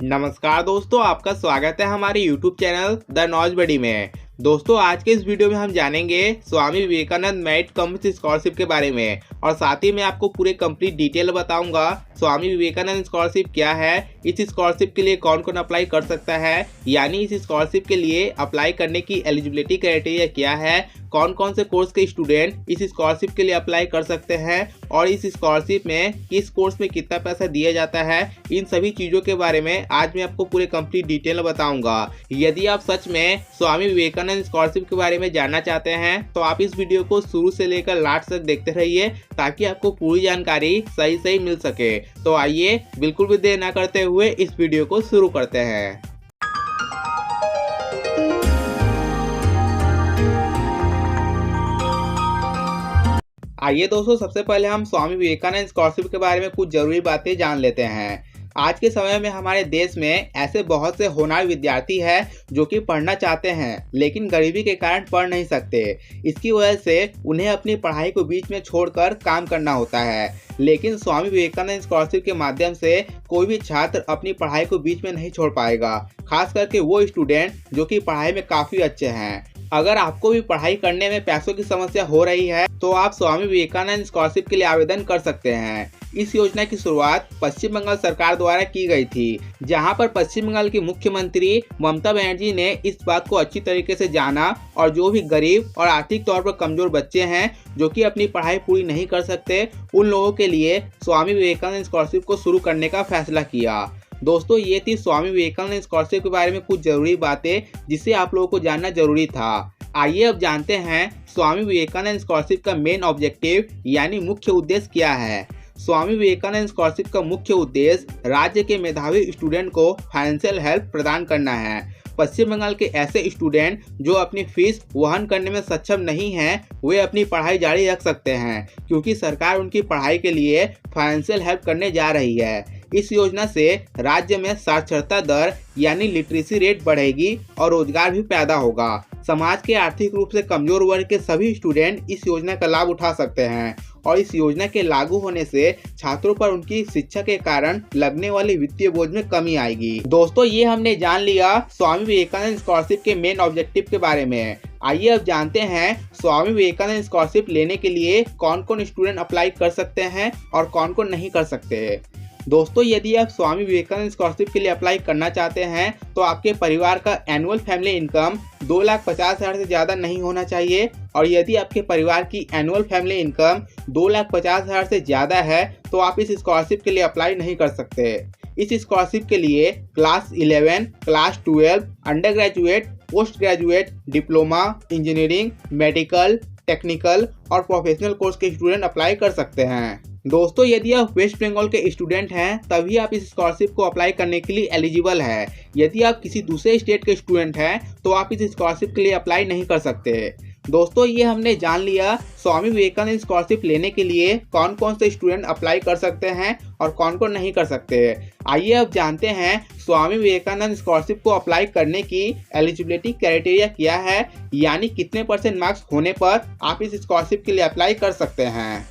नमस्कार दोस्तों, आपका स्वागत है हमारे YouTube चैनल द नॉलेज बडी में। दोस्तों, आज के इस वीडियो में हम जानेंगे स्वामी विवेकानंद मेरिट कम स्कॉलरशिप के बारे में और साथ ही मैं आपको पूरे कंप्लीट डिटेल बताऊंगा स्वामी विवेकानंद स्कॉलरशिप क्या है, इस स्कॉलरशिप के लिए कौन कौन अप्लाई कर सकता है, यानी इस स्कॉलरशिप के लिए अप्लाई करने की एलिजिबिलिटी क्राइटेरिया क्या है, कौन कौन से कोर्स के स्टूडेंट इस स्कॉलरशिप के लिए अप्लाई कर सकते हैं और इस स्कॉलरशिप में किस कोर्स में कितना पैसा दिया जाता है। इन सभी चीज़ों के बारे में आज मैं आपको पूरे कंप्लीट डिटेल बताऊंगा। यदि आप सच में स्वामी विवेकानंद स्कॉलरशिप के बारे में जानना चाहते हैं तो आप इस वीडियो को शुरू से लेकर लास्ट तक देखते रहिए ताकि आपको पूरी जानकारी सही मिल सके। तो आइए बिल्कुल भी देर ना करते हुए इस वीडियो को शुरू करते हैं। आइए दोस्तों, सबसे पहले हम स्वामी विवेकानंद स्कॉलरशिप के बारे में कुछ जरूरी बातें जान लेते हैं। आज के समय में हमारे देश में ऐसे बहुत से होनहार विद्यार्थी हैं जो कि पढ़ना चाहते हैं लेकिन गरीबी के कारण पढ़ नहीं सकते। इसकी वजह से उन्हें अपनी पढ़ाई को बीच में छोड़कर काम करना होता है। लेकिन स्वामी विवेकानंद स्कॉलरशिप के माध्यम से कोई भी छात्र अपनी पढ़ाई को बीच में नहीं छोड़ पाएगा, खास करके वो स्टूडेंट जो कि पढ़ाई में काफ़ी अच्छे हैं। अगर आपको भी पढ़ाई करने में पैसों की समस्या हो रही है तो आप स्वामी विवेकानंद स्कॉलरशिप के लिए आवेदन कर सकते हैं। इस योजना की शुरुआत पश्चिम बंगाल सरकार द्वारा की गई थी, जहां पर पश्चिम बंगाल की मुख्यमंत्री ममता बनर्जी ने इस बात को अच्छी तरीके से जाना और जो भी गरीब और आर्थिक तौर पर कमजोर बच्चे हैं जो कि अपनी पढ़ाई पूरी नहीं कर सकते, उन लोगों के लिए स्वामी विवेकानंद स्कॉलरशिप को शुरू करने का फैसला किया। दोस्तों, ये थी स्वामी विवेकानंद स्कॉलरशिप के बारे में कुछ जरूरी बातें जिसे आप लोगों को जानना जरूरी था। आइए अब जानते हैं स्वामी विवेकानंद स्कॉलरशिप का मेन ऑब्जेक्टिव यानी मुख्य उद्देश्य क्या है। स्वामी विवेकानंद स्कॉलरशिप का मुख्य उद्देश्य राज्य के मेधावी स्टूडेंट को फाइनेंशियल हेल्प प्रदान करना है। पश्चिम बंगाल के ऐसे स्टूडेंट जो अपनी फीस वहन करने में सक्षम नहीं हैं, वे अपनी पढ़ाई जारी रख सकते हैं क्योंकि सरकार उनकी पढ़ाई के लिए फाइनेंशियल हेल्प करने जा रही है। इस योजना से राज्य में साक्षरता दर यानी लिटरेसी रेट बढ़ेगी और रोजगार भी पैदा होगा। समाज के आर्थिक रूप से कमजोर वर्ग के सभी स्टूडेंट इस योजना का लाभ उठा सकते हैं और इस योजना के लागू होने से छात्रों पर उनकी शिक्षा के कारण लगने वाली वित्तीय बोझ में कमी आएगी। दोस्तों, ये हमने जान लिया स्वामी विवेकानंद स्कॉलरशिप के मेन ऑब्जेक्टिव के बारे में। आइए अब जानते हैं स्वामी विवेकानंद स्कॉलरशिप लेने के लिए कौन कौन स्टूडेंट अप्लाई कर सकते हैं और कौन कौन नहीं कर सकते। दोस्तों, यदि आप स्वामी विवेकानंद स्कॉलरशिप के लिए अप्लाई करना चाहते हैं तो आपके परिवार का एनुअल फैमिली इनकम 2,50,000 से ज़्यादा नहीं होना चाहिए और यदि आपके परिवार की एनुअल फैमिली इनकम 2,50,000 से ज़्यादा है तो आप इस स्कॉलरशिप के लिए अप्लाई नहीं कर सकते। इस स्कॉलरशिप के लिए class 11, class 12, under graduate, post graduate, diploma, engineering, medical, technical और प्रोफेशनल कोर्स के स्टूडेंट अप्लाई कर सकते हैं। दोस्तों, यदि आप वेस्ट बंगाल के स्टूडेंट हैं तभी आप इस स्कॉलरशिप को अप्लाई करने के लिए एलिजिबल है। यदि आप किसी दूसरे स्टेट के स्टूडेंट हैं तो आप इस स्कॉलरशिप के लिए अप्लाई नहीं कर सकते। दोस्तों, ये हमने जान लिया स्वामी विवेकानंद स्कॉलरशिप लेने के लिए कौन कौन से स्टूडेंट अप्लाई कर सकते हैं और कौन कौन नहीं कर सकते। आइए अब जानते हैं स्वामी विवेकानंद स्कॉलरशिप को अप्लाई करने की एलिजिबिलिटी क्राइटेरिया क्या है, यानी कितने % मार्क्स होने पर आप इस स्कॉलरशिप के लिए अप्लाई कर सकते हैं।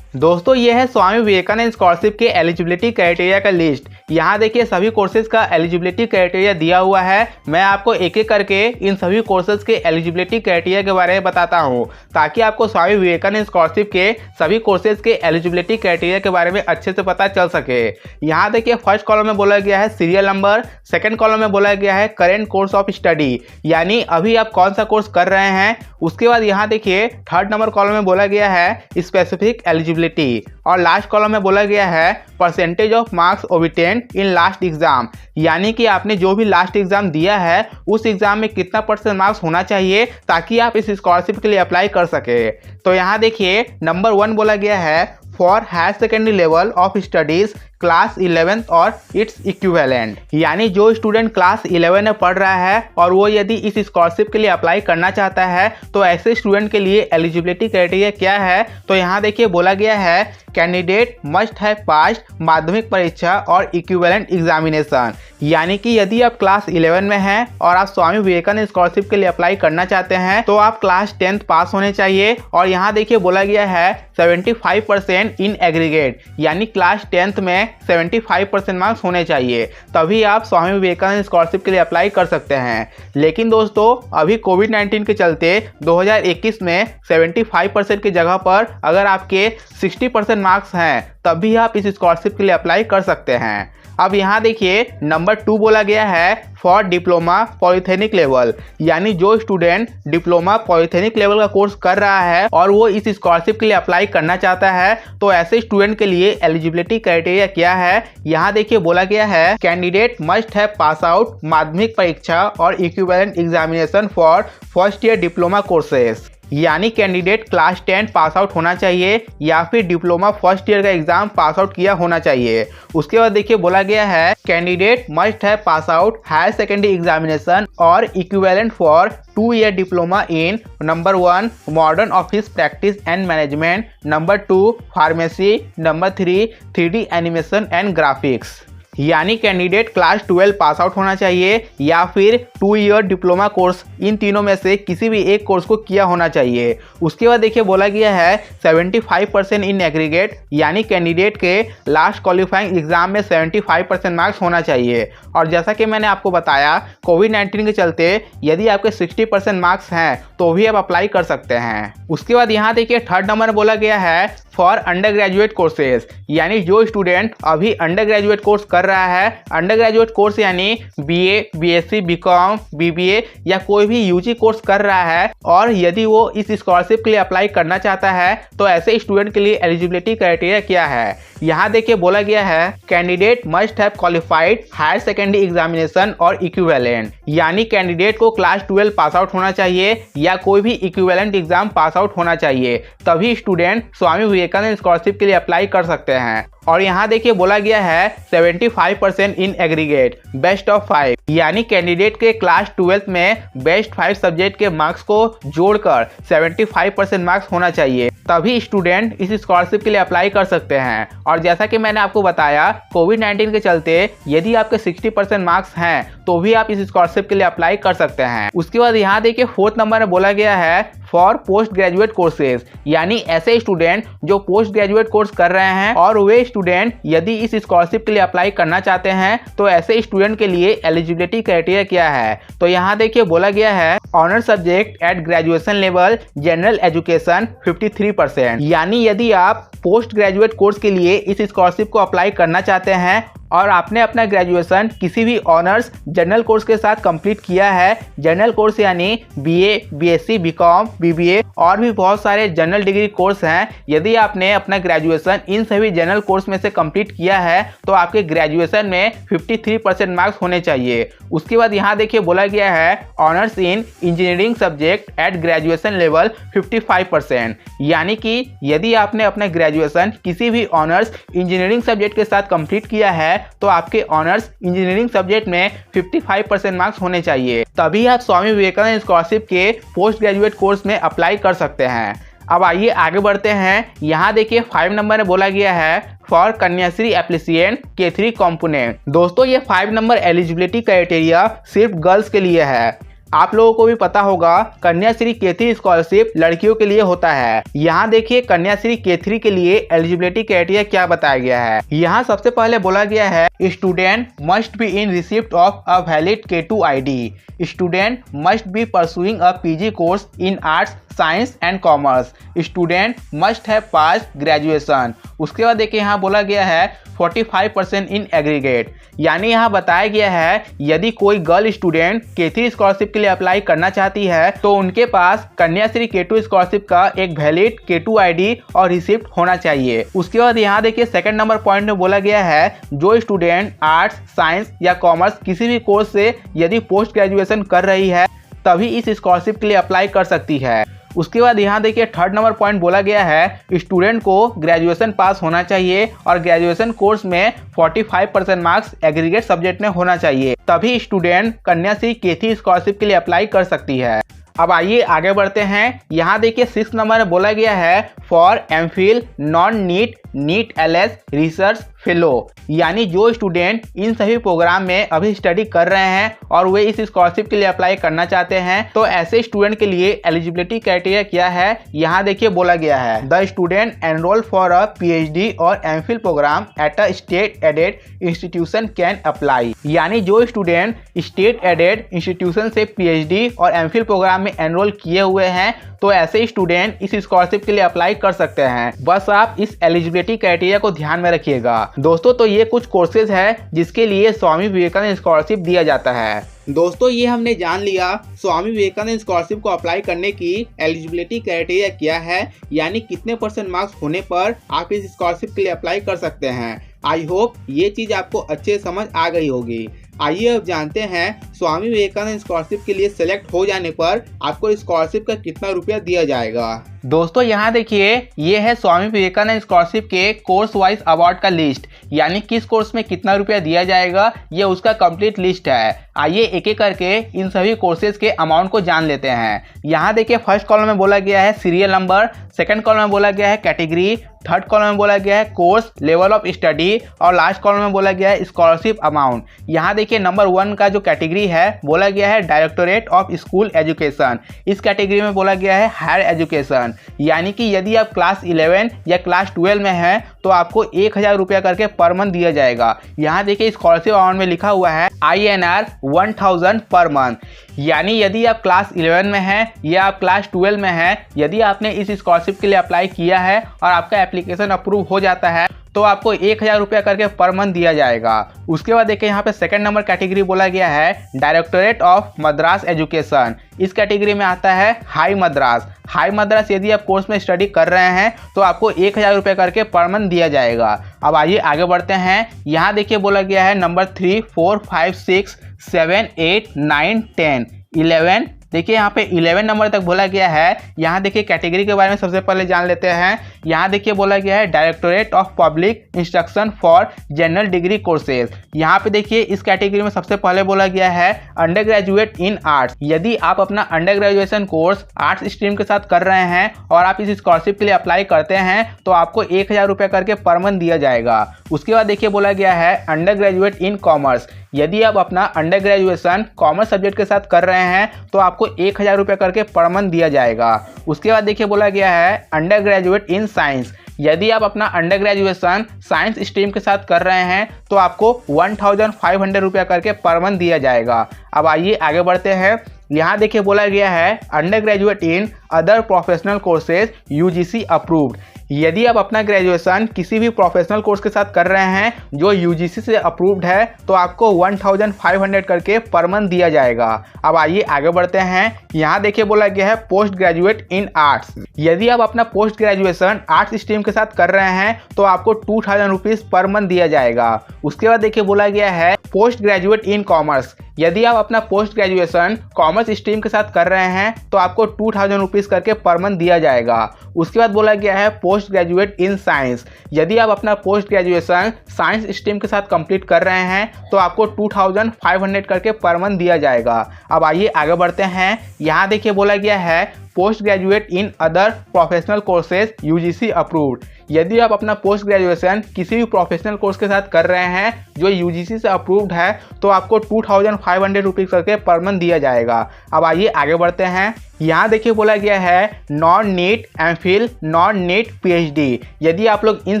दोस्तों, ये है स्वामी विवेकानंद स्कॉलरशिप के एलिजिबिलिटी क्राइटेरिया का लिस्ट। यहाँ देखिए सभी कोर्सेज का एलिजिबिलिटी क्राइटेरिया दिया हुआ है। मैं आपको एक एक करके इन सभी कोर्सेज के एलिजिबिलिटी क्राइटेरिया के बारे में बताता हूँ ताकि आपको स्वामी विवेकानंद स्कॉलरशिप के सभी कोर्सेज के एलिजिबिलिटी क्राइटेरिया के बारे में अच्छे से पता चल सके। यहाँ देखिए फर्स्ट कॉलम में बोला गया है सीरियल नंबर, सेकेंड कॉलम में बोला गया है करेंट कोर्स ऑफ स्टडी यानी अभी आप कौन सा कोर्स कर रहे हैं। उसके बाद यहाँ देखिए थर्ड नंबर कॉलम में बोला गया है स्पेसिफिक एलिजिबिलिटी और लास्ट कॉलम में बोला गया है percentage of marks obtained in last exam यानी कि आपने जो भी लास्ट एग्जाम दिया है उस एग्जाम में कितना % मार्क्स होना चाहिए ताकि आप इस स्कॉलरशिप के लिए अप्लाई कर सके। तो यहाँ देखिए नंबर 1 बोला गया है for higher secondary level of studies class 11 और इट्स इक्विवेलेंट यानी जो स्टूडेंट क्लास 11 में पढ़ रहा है और वो यदि इस स्कॉलरशिप के लिए अप्लाई करना चाहता है तो ऐसे स्टूडेंट के लिए एलिजिबिलिटी क्राइटेरिया क्या है। तो यहाँ देखिए बोला गया है कैंडिडेट मस्ट हैव पास्ड माध्यमिक परीक्षा और इक्विवेलेंट एग्जामिनेशन यानी कि यदि आप क्लास 11 में हैं और आप स्वामी विवेकानंद स्कॉलरशिप के लिए अप्लाई करना चाहते हैं तो आप क्लास 10th पास होने चाहिए। और यहाँ देखिए बोला गया है 75% इन एग्रीगेट यानी क्लास 10th में 75% मार्क्स होने चाहिए, तभी आप स्वामी विवेकानंद स्कॉलरशिप के लिए अप्लाई कर सकते हैं। लेकिन दोस्तों अभी कोविड-19 के चलते 2021 में 75% की जगह पर अगर आपके 60% मार्क्स हैं तब भी आप इस स्कॉलरशिप के लिए अप्लाई कर सकते हैं। अब यहाँ देखिए नंबर 2 बोला गया है फॉर डिप्लोमा पॉलिटेक्निक लेवल, यानी जो स्टूडेंट डिप्लोमा पॉलिटेक्निक लेवल का कोर्स कर रहा है और वो इस स्कॉलरशिप के लिए अप्लाई करना चाहता है, तो ऐसे स्टूडेंट के लिए एलिजिबिलिटी क्राइटेरिया क्या है। यहाँ देखिए बोला गया है candidate must have pass out माध्यमिक परीक्षा और equivalent examination for first year diploma courses, यानी कैंडिडेट क्लास 10 पास आउट होना चाहिए या फिर डिप्लोमा फर्स्ट ईयर का एग्जाम पास आउट किया होना चाहिए। उसके बाद देखिए बोला गया है candidate must have pass out higher secondary examination और equivalent for 2 year diploma in number 1 modern office practice and management, number 2 pharmacy, number 3 3D animation and graphics, यानी कैंडिडेट क्लास 12 पास आउट होना चाहिए या फिर 2 ईयर डिप्लोमा कोर्स, इन तीनों में से किसी भी एक कोर्स को किया होना चाहिए। उसके बाद देखिए बोला गया है 75% इन एग्रीगेट, यानी कैंडिडेट के लास्ट क्वालिफाइंग एग्जाम में 75% मार्क्स होना चाहिए। और जैसा कि मैंने आपको बताया कोविड-19 के चलते यदि आपके 60% मार्क्स हैं तो भी आप अप्लाई कर सकते हैं। उसके बाद यहाँ देखिए थर्ड नंबर में बोला गया है फॉर अंडर ग्रेजुएट कोर्सेज, यानी जो स्टूडेंट अभी अंडर ग्रेजुएट कोर्स कर रहा है, अंडर ग्रेजुएट कोर्स यानी BA, BSc, BCom, BBA या कोई भी UG कोर्स कर रहा है और यदि वो इस स्कॉलरशिप के लिए अप्लाई करना चाहता है तो ऐसे स्टूडेंट के लिए एलिजिबिलिटी क्राइटेरिया क्या है। यहाँ देखिए बोला गया है candidate must have qualified higher secondary examination और इक्विवेलेंट, यानी कैंडिडेट को क्लास 12 पास आउट होना चाहिए या कोई भी इक्विवेलेंट एग्जाम पास आउट होना चाहिए, तभी स्टूडेंट स्वामी विवेकानंद स्कॉलरशिप के लिए अप्लाई कर सकते हैं। और यहाँ देखिए बोला गया है 75% इन एग्रीगेट बेस्ट ऑफ 5, यानी कैंडिडेट के क्लास 12 में बेस्ट 5 सब्जेक्ट के मार्क्स को जोड़कर 75% मार्क्स होना चाहिए, तभी स्टूडेंट इस स्कॉलरशिप के लिए अप्लाई कर सकते हैं। और जैसा कि मैंने आपको बताया कोविड-19 के चलते यदि आपके 60% मार्क्स हैं तो भी आप इस स्कॉलरशिप के लिए अप्लाई कर सकते हैं। उसके बाद यहाँ देखिए फोर्थ नंबर में बोला गया है फॉर पोस्ट ग्रेजुएट कोर्सेज, यानी ऐसे स्टूडेंट जो पोस्ट ग्रेजुएट कोर्स कर रहे हैं और वे स्टूडेंट यदि इस स्कॉलरशिप के लिए अप्लाई करना चाहते हैं तो ऐसे स्टूडेंट के लिए एलिजिबिलिटी क्राइटेरिया क्या है। तो यहाँ देखिए बोला गया है honour subject at graduation level general education 53%, यानी यदि आप पोस्ट ग्रेजुएट कोर्स के लिए इस स्कॉलरशिप को अप्लाई करना चाहते हैं और आपने अपना ग्रेजुएशन किसी भी ऑनर्स जनरल कोर्स के साथ कंप्लीट किया है, जनरल कोर्स यानी BA, BSc, BCom, BBA और भी बहुत सारे जनरल डिग्री कोर्स हैं, यदि आपने अपना ग्रेजुएशन इन सभी जनरल कोर्स में से कंप्लीट किया है तो आपके ग्रेजुएशन में 53% मार्क्स होने चाहिए। उसके बाद यहाँ देखिए बोला गया है honours in engineering subject at graduation level 55%, यानी कि यदि आपने अपना ग्रेजुएशन किसी भी ऑनर्स इंजीनियरिंग सब्जेक्ट के साथ कंप्लीट किया है तो आपके ऑनर्स इंजीनियरिंग सब्जेक्ट में 55% मार्क्स होने चाहिए, तभी आप स्वामी विवेकानंद स्कॉलरशिप के पोस्ट ग्रेजुएट कोर्स में अप्लाई कर सकते हैं। अब आइए आगे बढ़ते हैं। यहाँ देखिए 5 नंबर में बोला गया है फॉर कन्याश्री एप्लीसिएंट K3 कंपोनेंट। दोस्तों ये 5 नंबर एलिजिबिलिटी क्राइटेरिया सिर्फ गर्ल्स के लिए है। आप लोगों को भी पता होगा कन्याश्री K3 स्कॉलरशिप लड़कियों के लिए होता है। यहाँ देखिए कन्याश्री K3 के लिए एलिजिबिलिटी क्राइटेरिया क्या बताया गया है। यहाँ सबसे पहले बोला गया है student must be in receipt of a valid K2 ID, student must be pursuing a PG course in arts, science and commerce, student must have pass graduation. उसके बाद देखिए यहाँ बोला गया है 45% इन एग्रीगेट, यानी यहाँ बताया गया है यदि कोई गर्ल स्टूडेंट K3 स्कॉलरशिप के लिए अप्लाई करना चाहती है तो उनके पास कन्याश्री K2 स्कॉलरशिप का एक वैलिड K2 ID और रिसिप्ट होना चाहिए। उसके बाद यहाँ देखिए सेकंड नंबर पॉइंट में बोला गया है जो स्टूडेंट आर्ट्स, साइंस या कॉमर्स किसी भी कोर्स से यदि पोस्ट ग्रेजुएशन कर रही है तभी इस स्कॉलरशिप के लिए अप्लाई कर सकती है। उसके बाद यहाँ देखिए थर्ड नंबर पॉइंट बोला गया है स्टूडेंट को ग्रेजुएशन पास होना चाहिए और ग्रेजुएशन कोर्स में 45% मार्क्स एग्रीगेट सब्जेक्ट में होना चाहिए, तभी स्टूडेंट कन्याश्री K3 स्कॉलरशिप के लिए अप्लाई कर सकती है। अब आइए आगे बढ़ते हैं। यहाँ देखिए 6 नंबर में बोला गया है for MPhil non NET, NET LS, research fellow, यानी जो स्टूडेंट इन सभी प्रोग्राम में अभी स्टडी कर रहे हैं और वे इस स्कॉलरशिप के लिए अप्लाई करना चाहते हैं, तो ऐसे स्टूडेंट के लिए एलिजिबिलिटी क्राइटेरिया क्या है यहाँ देखिए बोला गया है। The student enrol for a PhD और MPhil programme at a state aided institution can apply, यानी जो स्टूडेंट स्टेट एडेड इंस्टीट्यूशन से पीएचडी और एमफिल प्रोग्राम में एनरोल किए हुए हैं, तो ऐसे स्टूडेंट इस स्कॉलरशिप के लिए अप्लाई कर सकते हैं। बस आप इस एलिजिबिलिटी क्राइटेरिया को ध्यान में रखिएगा दोस्तों। तो ये कुछ कोर्सेज है जिसके लिए स्वामी विवेकानंद स्कॉलरशिप दिया जाता है। दोस्तों ये हमने जान लिया स्वामी विवेकानंद स्कॉलरशिप को अप्लाई करने की एलिजिबिलिटी क्राइटेरिया क्या है, यानी कितने % मार्क्स होने पर आप इस स्कॉलरशिप के लिए अप्लाई कर सकते हैं। आई होप ये चीज आपको अच्छे समझ आ गई होगी। आइए अब जानते हैं स्वामी विवेकानंद स्कॉलरशिप के लिए सेलेक्ट हो जाने पर आपको स्कॉलरशिप का कितना रुपया दिया जाएगा। दोस्तों यहाँ देखिए ये है स्वामी विवेकानंद स्कॉलरशिप के कोर्स वाइज अवार्ड का लिस्ट, यानी किस कोर्स में कितना रुपया दिया जाएगा ये उसका कंप्लीट लिस्ट है। आइए एक एक करके इन सभी कोर्सेज के अमाउंट को जान लेते हैं। यहाँ देखिए फर्स्ट कॉलम में बोला गया है सीरियल नंबर, सेकंड कॉलम में बोला गया है कैटेगरी, थर्ड कॉलम में बोला गया है कोर्स लेवल ऑफ स्टडी और लास्ट कॉलम में बोला गया है स्कॉलरशिप अमाउंट। यहाँ देखिए नंबर 1 का जो कैटेगरी है बोला गया है डायरेक्टोरेट ऑफ स्कूल एजुकेशन। इस कैटेगरी में बोला गया है हायर एजुकेशन, यानी कि यदि आप क्लास 11 या क्लास 12 में हैं तो आपको 1000 रुपया करके पर मंथ दिया जाएगा। यहाँ देखिए स्कॉलरशिप अमाउंट में लिखा हुआ है INR 1000 पर मंथ, यानी यदि आप क्लास 11 में हैं या आप क्लास 12 में हैं, यदि आपने इस स्कॉलरशिप के लिए अप्लाई किया है और आपका एप्लीकेशन अप्रूव हो जाता है तो आपको 1000 रुपया करके पर मंथ दिया जाएगा। उसके बाद देखिए यहाँ पे सेकंड नंबर कैटेगरी बोला गया है डायरेक्टोरेट ऑफ मद्रास एजुकेशन। इस कैटेगरी में आता है हाई मद्रास। हाई मद्रास यदि आप कोर्स में स्टडी कर रहे हैं तो आपको 1000 रुपये करके पर मंथ दिया जाएगा। अब आइए आगे बढ़ते हैं। यहाँ देखिए बोला गया है नंबर 3, 4, 5, 6, 7, 8, 9, 10, 11। देखिए यहाँ पे 11 नंबर तक बोला गया है। यहाँ देखिए कैटेगरी के बारे में सबसे पहले जान लेते हैं। यहाँ देखिए बोला गया है directorate of public instruction for general degree courses. यहाँ पे देखिए इस कैटेगरी में सबसे पहले बोला गया है अंडर ग्रेजुएट इन आर्ट्स। यदि आप अपना under graduation course arts stream के साथ कर रहे हैं और आप इस स्कॉलरशिप के लिए अप्लाई करते हैं तो आपको 1000 रुपये करके पर मंथ दिया जाएगा। उसके बाद देखिए बोला गया है अंडर ग्रेजुएट इन कॉमर्स। यदि आप अपना अंडर ग्रेजुएशन कॉमर्स सब्जेक्ट के साथ कर रहे हैं तो आपको 1000 रुपये करके पर मंथ दिया जाएगा। उसके बाद देखिए बोला गया है अंडर ग्रेजुएट इन साइंस। यदि आप अपना अंडर ग्रेजुएशन साइंस स्ट्रीम के साथ कर रहे हैं तो आपको 1500 रुपया करके पर मंथ दिया जाएगा। अब आइए आगे बढ़ते हैं। यहाँ देखिए बोला गया है under graduate in other professional courses UGC approved. यदि आप अपना ग्रेजुएशन किसी भी प्रोफेशनल कोर्स के साथ कर रहे हैं जो UGC से अप्रूव्ड है तो आपको 1500 करके पर मंथ दिया जाएगा। अब आइए आगे बढ़ते हैं। यहाँ देखिए बोला गया है पोस्ट ग्रेजुएट इन आर्ट्स। यदि आप अपना पोस्ट ग्रेजुएशन आर्ट्स स्ट्रीम के साथ कर रहे हैं तो आपको 2000 रुपीज़ पर मंथ दिया जाएगा। उसके बाद देखिए बोला गया है पोस्ट ग्रेजुएट इन कॉमर्स। यदि आप अपना पोस्ट ग्रेजुएशन कॉमर्स स्ट्रीम के साथ कर रहे हैं तो आपको 2000 रुपीज़ करके पर मंथ दिया जाएगा। उसके बाद बोला गया है पोस्ट ग्रेजुएट इन साइंस। यदि आप अपना पोस्ट ग्रेजुएशन साइंस स्ट्रीम के साथ कंप्लीट कर रहे हैं तो आपको 2500 करके पर मंथ दिया जाएगा। अब आइए आगे बढ़ते हैं। यहाँ देखिए बोला गया है post graduate in other professional courses UGC approved. यदि आप अपना पोस्ट ग्रेजुएशन किसी भी प्रोफेशनल कोर्स के साथ कर रहे हैं जो UGC से अप्रूव्ड है तो आपको 2500 रुपीज़ करके पर मंथ दिया जाएगा। अब आइए आगे बढ़ते हैं। यहाँ देखिए बोला गया है non NET MPhil non NET PhD। यदि आप लोग इन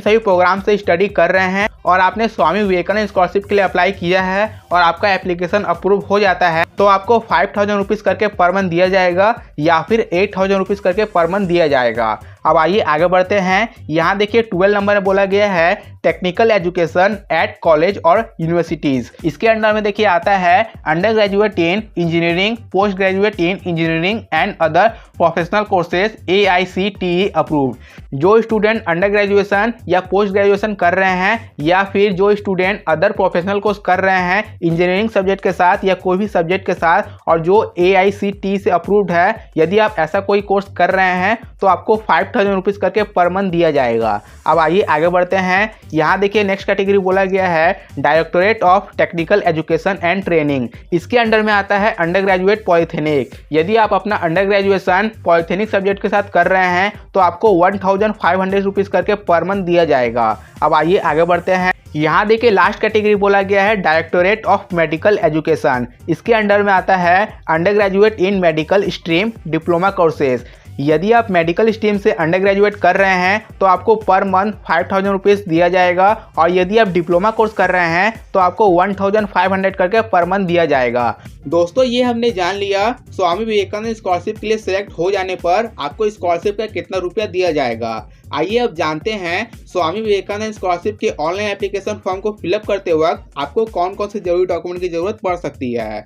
सभी प्रोग्राम से स्टडी कर रहे हैं और आपने स्वामी विवेकानंद स्कॉलरशिप के लिए अप्लाई किया है और आपका एप्लीकेशन अप्रूव हो जाता है तो आपको 5000 रुपीज़ करके पर मंथ दिया जाएगा या फिर 8000 रुपीज़ करके पर मंथ दिया जाएगा। अब आइए आगे बढ़ते हैं। यहाँ देखिए 12 नंबर में बोला गया है टेक्निकल एजुकेशन एट कॉलेज और यूनिवर्सिटीज़। इसके अंडर में देखिए आता है under graduate in engineering, post graduate in engineering and other professional courses AICTE approved. जो स्टूडेंट अंडर ग्रेजुएशन या पोस्ट ग्रेजुएशन कर रहे हैं या फिर जो स्टूडेंट अदर प्रोफेशनल कोर्स कर रहे हैं इंजीनियरिंग सब्जेक्ट के साथ या कोई भी सब्जेक्ट के साथ और जो AICTE से अप्रूव्ड है, यदि आप ऐसा कोई कोर्स कर रहे हैं तो आपको 5000 रुपीज़ करके पर मंथ दिया जाएगा। अब आइए आगे बढ़ते हैं। यहाँ देखिए नेक्स्ट कैटेगरी बोला गया है directorate of technical education and training. इसके अंडर में आता है अंडर ग्रेजुएट पॉलिटेक्निक। यदि आप अपना अंडर ग्रेजुएशन पॉलिटेक्निक सब्जेक्ट के साथ कर रहे हैं तो आपको 1500 रुपीज़ करके पर मंथ दिया जाएगा। अब आइए आगे बढ़ते हैं। यहाँ देखिए लास्ट कैटेगरी बोला गया है डायरेक्टोरेट ऑफ मेडिकल एजुकेशन। इसके अंडर में आता है under graduate in medical stream diploma courses. यदि आप मेडिकल स्ट्रीम से अंडर ग्रेजुएट कर रहे हैं तो आपको पर मंथ 5000 रुपीज़ दिया जाएगा, और यदि आप डिप्लोमा कोर्स कर रहे हैं तो आपको 1500 करके पर मंथ दिया जाएगा। दोस्तों ये हमने जान लिया स्वामी विवेकानंद स्कॉलरशिप के लिए सिलेक्ट हो जाने पर आपको स्कॉलरशिप का कितना रुपया दिया जाएगा। आइए अब जानते हैं स्वामी विवेकानंद स्कॉलरशिप के ऑनलाइन एप्लीकेशन फॉर्म को फिलअप करते वक्त आपको कौन कौन से जरूरी डॉक्यूमेंट की जरूरत पड़ सकती है।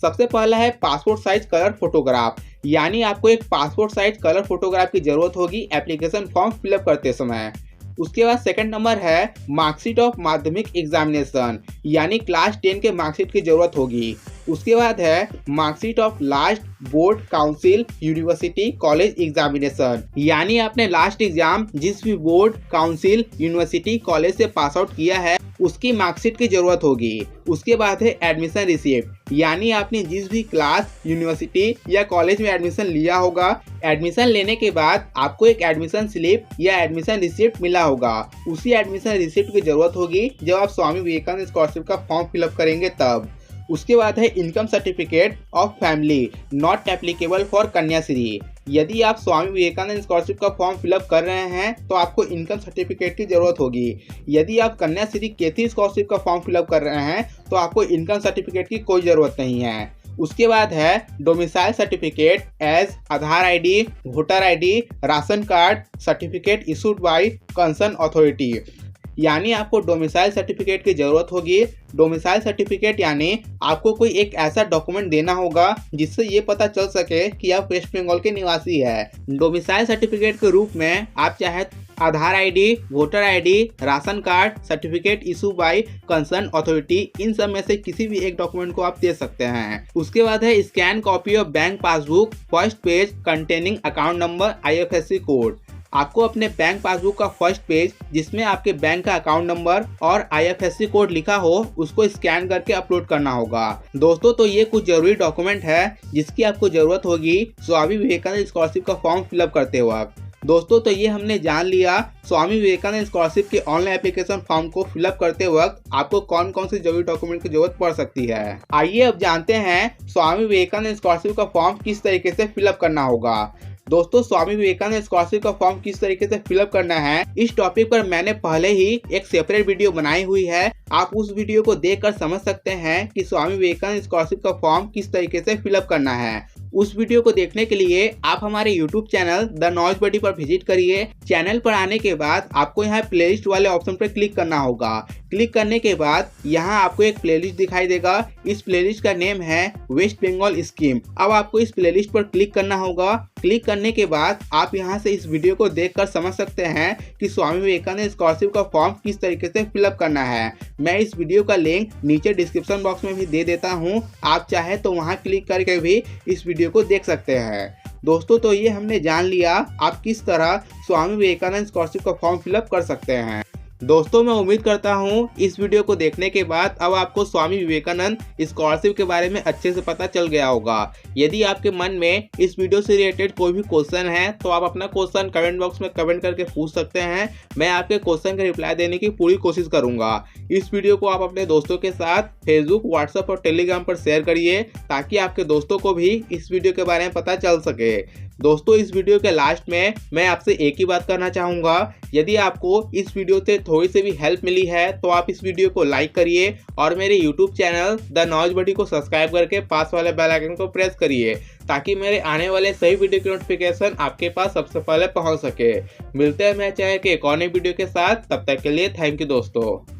सबसे पहला है पासपोर्ट साइज कलर फोटोग्राफ, यानी आपको एक पासपोर्ट साइज कलर फोटोग्राफ की जरूरत होगी एप्लीकेशन फॉर्म फिलअप करते समय। उसके बाद सेकंड नंबर है मार्कशीट ऑफ माध्यमिक एग्जामिनेशन, यानी क्लास 10 के मार्कशीट की जरूरत होगी। उसके बाद है marksheet of last board council university college examination, यानी आपने लास्ट एग्जाम जिस भी बोर्ड काउंसिल यूनिवर्सिटी कॉलेज से पास आउट किया है उसकी मार्कशीट की जरूरत होगी। उसके बाद है एडमिशन रिसिप्ट, यानी आपने जिस भी क्लास यूनिवर्सिटी या कॉलेज में एडमिशन लिया होगा, एडमिशन लेने के बाद आपको एक एडमिशन स्लिप या एडमिशन रिसिप्ट मिला होगा, उसी एडमिशन रिसिप्ट की जरूरत होगी जब आप स्वामी विवेकानंद स्कॉलरशिप का फॉर्म फिलअप करेंगे तब। उसके बाद है income certificate of family not applicable for Kanyashree. यदि आप स्वामी विवेकानंद स्कॉलरशिप का फॉर्म फिलअप कर रहे हैं तो आपको इनकम सर्टिफिकेट की जरूरत होगी। यदि आप कन्याश्री केथी स्कॉलरशिप का फॉर्म फिलअप कर रहे हैं तो आपको इनकम सर्टिफिकेट की कोई जरूरत नहीं है। उसके बाद है domicile certificate as Aadhaar ID, voter ID, ration card certificate issued by concern authority, यानी आपको डोमिसाइल सर्टिफिकेट की जरूरत होगी। डोमिसाइल सर्टिफिकेट यानी आपको कोई एक ऐसा डॉक्यूमेंट देना होगा जिससे ये पता चल सके कि आप वेस्ट बंगाल के निवासी है। डोमिसाइल सर्टिफिकेट के रूप में आप चाहे Aadhaar ID, voter ID, ration card certificate issue by concern authority, इन सब में से किसी भी एक डॉक्यूमेंट को आप दे सकते हैं। उसके बाद है scan copy of bank passbook first page containing account number IFSC code. आपको अपने बैंक पासबुक का फर्स्ट पेज जिसमें आपके बैंक का अकाउंट नंबर और IFSC कोड लिखा हो उसको स्कैन करके अपलोड करना होगा। दोस्तों तो ये कुछ जरूरी डॉक्यूमेंट है जिसकी आपको जरूरत होगी स्वामी विवेकानंद स्कॉलरशिप का फॉर्म फिलअप करते वक्त। दोस्तों तो ये हमने जान लिया स्वामी विवेकानंद स्कॉलरशिप के ऑनलाइन एप्लीकेशन फॉर्म को फिलअप करते वक्त आपको कौन कौन से जरूरी डॉक्यूमेंट की जरूरत पड़ सकती है। आइए अब जानते हैं स्वामी विवेकानंद स्कॉलरशिप का फॉर्म किस तरीके से फिलअप करना होगा। दोस्तों स्वामी विवेकानंद स्कॉलरशिप का फॉर्म किस तरीके से फिलअप करना है इस टॉपिक पर मैंने पहले ही एक सेपरेट वीडियो बनाई हुई है, आप उस वीडियो को देखकर समझ सकते हैं कि स्वामी विवेकानंद स्कॉलरशिप का फॉर्म किस तरीके से फिलअप करना है। उस वीडियो को देखने के लिए आप हमारे YouTube चैनल द नॉलेज बडी पर विजिट करिए। चैनल पर आने के बाद आपको यहाँ प्लेलिस्ट वाले ऑप्शन पर क्लिक करना होगा। क्लिक करने के बाद यहाँ आपको एक प्लेलिस्ट दिखाई देगा। इस प्लेलिस्ट का नेम है वेस्ट बंगाल स्कीम। अब आपको इस प्लेलिस्ट पर क्लिक करना होगा। क्लिक करने के बाद आप यहाँ से इस वीडियो को देखकर समझ सकते हैं कि स्वामी विवेकानंद स्कॉलरशिप का फॉर्म किस तरीके से फिलअप करना है। मैं इस वीडियो का लिंक नीचे डिस्क्रिप्शन बॉक्स में भी दे देता हूँ, आप चाहे तो वहाँ क्लिक करके भी इस वीडियो को देख सकते हैं। दोस्तों तो ये हमने जान लिया आप किस तरह स्वामी विवेकानंद स्कॉलरशिप का फॉर्म फिलअप कर सकते हैं। दोस्तों मैं उम्मीद करता हूँ इस वीडियो को देखने के बाद अब आपको स्वामी विवेकानंद स्कॉलरशिप के बारे में अच्छे से पता चल गया होगा। यदि आपके मन में इस वीडियो से रिलेटेड कोई भी क्वेश्चन है तो आप अपना क्वेश्चन कमेंट बॉक्स में कमेंट करके पूछ सकते हैं। मैं आपके क्वेश्चन का रिप्लाई देने की पूरी कोशिश करूंगा। इस वीडियो को आप अपने दोस्तों के साथ फेसबुक, व्हाट्सएप और टेलीग्राम पर शेयर करिए ताकि आपके दोस्तों को भी इस वीडियो के बारे में पता चल सके। दोस्तों इस वीडियो के लास्ट में मैं आपसे एक ही बात करना चाहूँगा, यदि आपको इस वीडियो से थोड़ी सी भी हेल्प मिली है तो आप इस वीडियो को लाइक करिए और मेरे YouTube चैनल द नॉलेज बडी को सब्सक्राइब करके पास वाले बेल आइकन को प्रेस करिए ताकि मेरे आने वाले सही वीडियो की नोटिफिकेशन आपके पास सबसे पहले पहुंच सके। मिलते हैं मैं चाहे कि एक और नई वीडियो के साथ, तब तक के लिए थैंक यू दोस्तों।